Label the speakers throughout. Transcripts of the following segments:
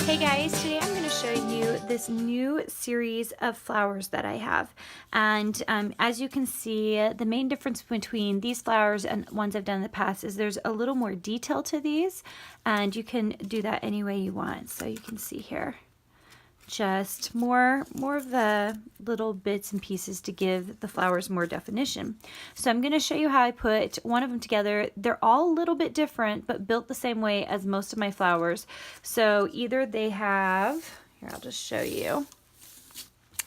Speaker 1: Hey guys, today I'm going to show you this new series of flowers that I have. And as you can see, the main difference between these flowers and ones I've done in the past is there's a little more detail to these, and you can do that any way you want. So you can see here just more of the little bits and pieces to give the flowers more definition. So I'm going to show you how I put one of them together. They're all a little bit different, but built the same way as most of my flowers. So either they have, here I'll just show you.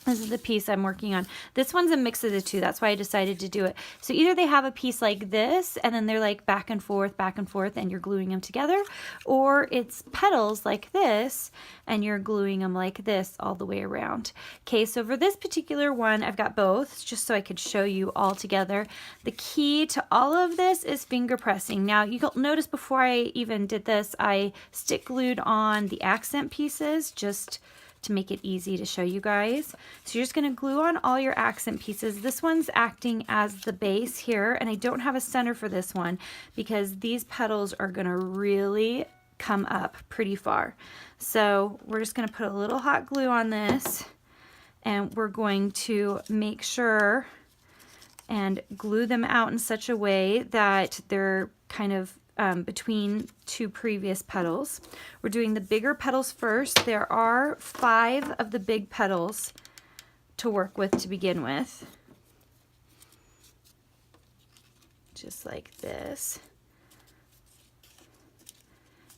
Speaker 1: This is the piece I'm working on. This one's a mix of the two. That's why I decided to do it. So either they have a piece like this, and then they're like back and forth, and you're gluing them together, or it's petals like this, and you're gluing them like this all the way around. Okay, so for this particular one, I've got both, just so I could show you all together. The key to all of this is finger pressing. Now, you'll notice before I even did this, I stick glued on the accent pieces, just to make it easy to show you guys. So you're just going to glue on all your accent pieces. This one's acting as the base here, and I don't have a center for this one because these petals are going to really come up pretty far. So we're just going to put a little hot glue on this, and we're going to make sure and glue them out in such a way that they're kind of between two previous petals. We're doing the bigger petals first. There are 5 of the big petals to work with to begin with. Just like this.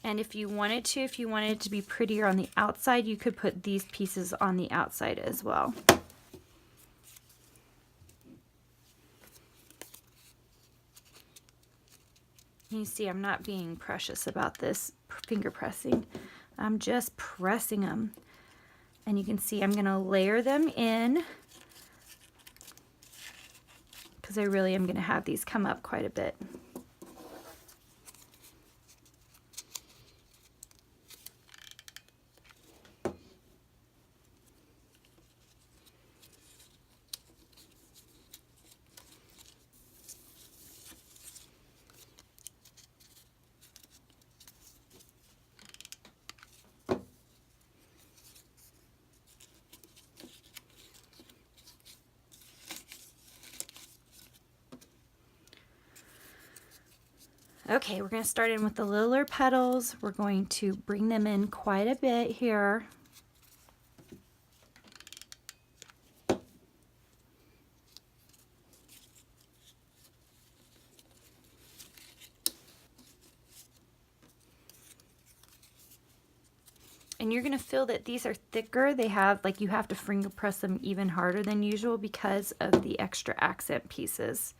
Speaker 1: And if you wanted it to be prettier on the outside, you could put these pieces on the outside as well. You see, I'm not being precious about this finger pressing. I'm just pressing them. And you can see I'm going to layer them in because I really am going to have these come up quite a bit. Okay, we're going to start in with the littler petals. We're going to bring them in quite a bit here. And you're going to feel that these are thicker. They have, like, you have to finger press them even harder than usual because of the extra accent pieces.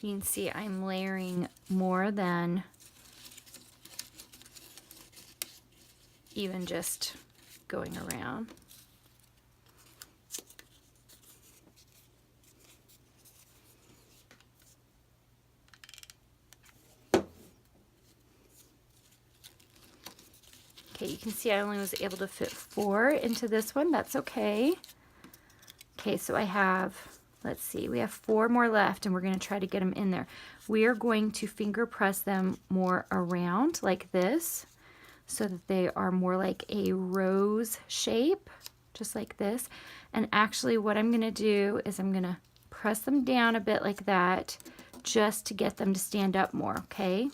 Speaker 1: You can see I'm layering more than even just going around. Okay, you can see I only was able to fit 4 into this one. That's okay. Okay, so I have, let's see, we have 4 more left, and we're going to try to get them in there. We are going to finger press them more around like this so that they are more like a rose shape, just like this. And actually what I'm going to do is I'm going to press them down a bit like that just to get them to stand up more, okay?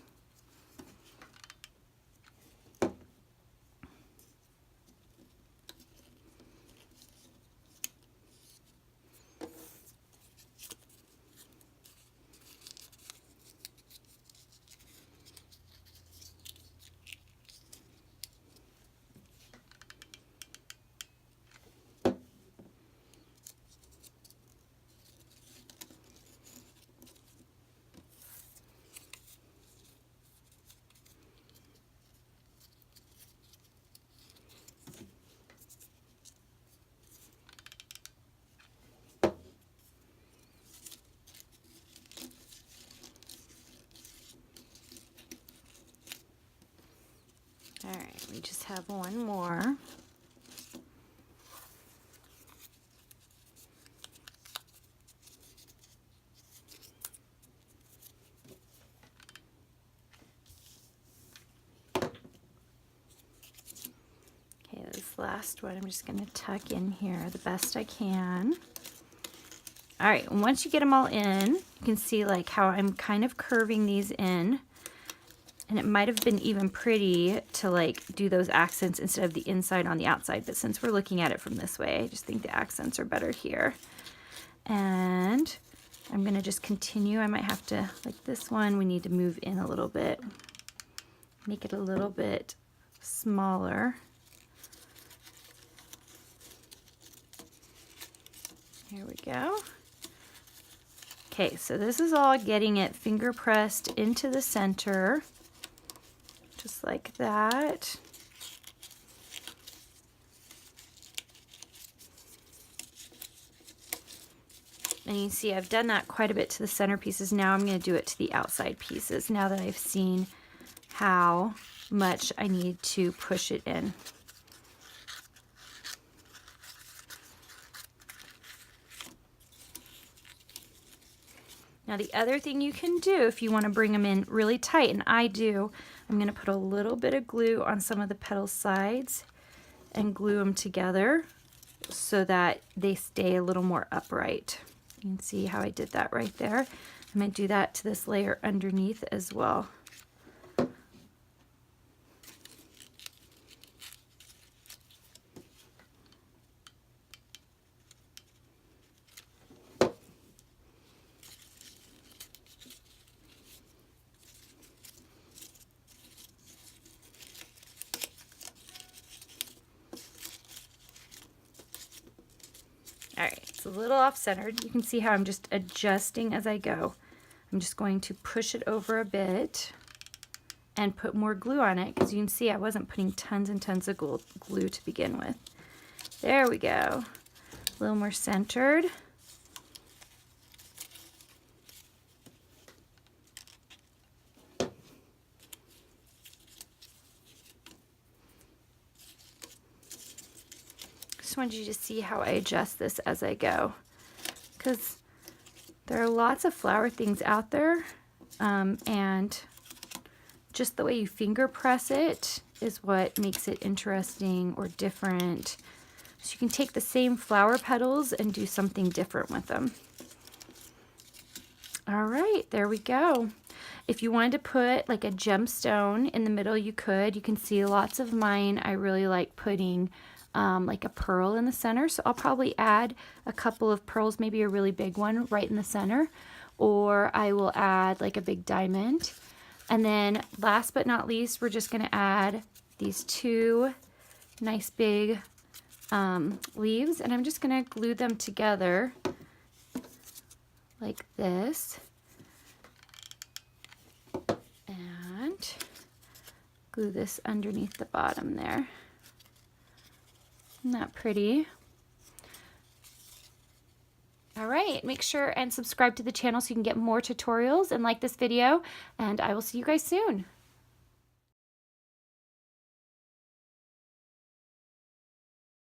Speaker 1: All right, we just have one more. Okay, this last one I'm just going to tuck in here the best I can. All right, and once you get them all in, you can see like how I'm kind of curving these in. And it might have been even pretty to like do those accents instead of the inside on the outside. But since we're looking at it from this way, I just think the accents are better here. And I'm gonna just continue. I might have to, like this one, we need to move in a little bit. Make it a little bit smaller. Here we go. Okay, so this is all getting it finger pressed into the center. Just like that. And you can see I've done that quite a bit to the center pieces. Now I'm going to do it to the outside pieces now that I've seen how much I need to push it in. Now the other thing you can do if you want to bring them in really tight, and I do, I'm going to put a little bit of glue on some of the petal sides and glue them together so that they stay a little more upright. You can see how I did that right there. I'm going to do that to this layer underneath as well. All right, it's a little off-centered. You can see how I'm just adjusting as I go. I'm just going to push it over a bit and put more glue on it because you can see I wasn't putting tons and tons of glue to begin with. There we go. A little more centered. Just wanted you to see how I adjust this as I go, because there are lots of flower things out there, and just the way you finger press it is what makes it interesting or different. So you can take the same flower petals and do something different with them. All right, there we go. If you wanted to put like a gemstone in the middle, you could. You can see lots of mine, I really like putting like a pearl in the center. So I'll probably add a couple of pearls, maybe a really big one right in the center, or I will add like a big diamond. And then last but not least, we're just going to add these two nice big leaves, and I'm just going to glue them together like this. And glue this underneath the bottom there. Isn't that pretty? All right, make sure and subscribe to the channel so you can get more tutorials and like this video, and I will see you guys soon.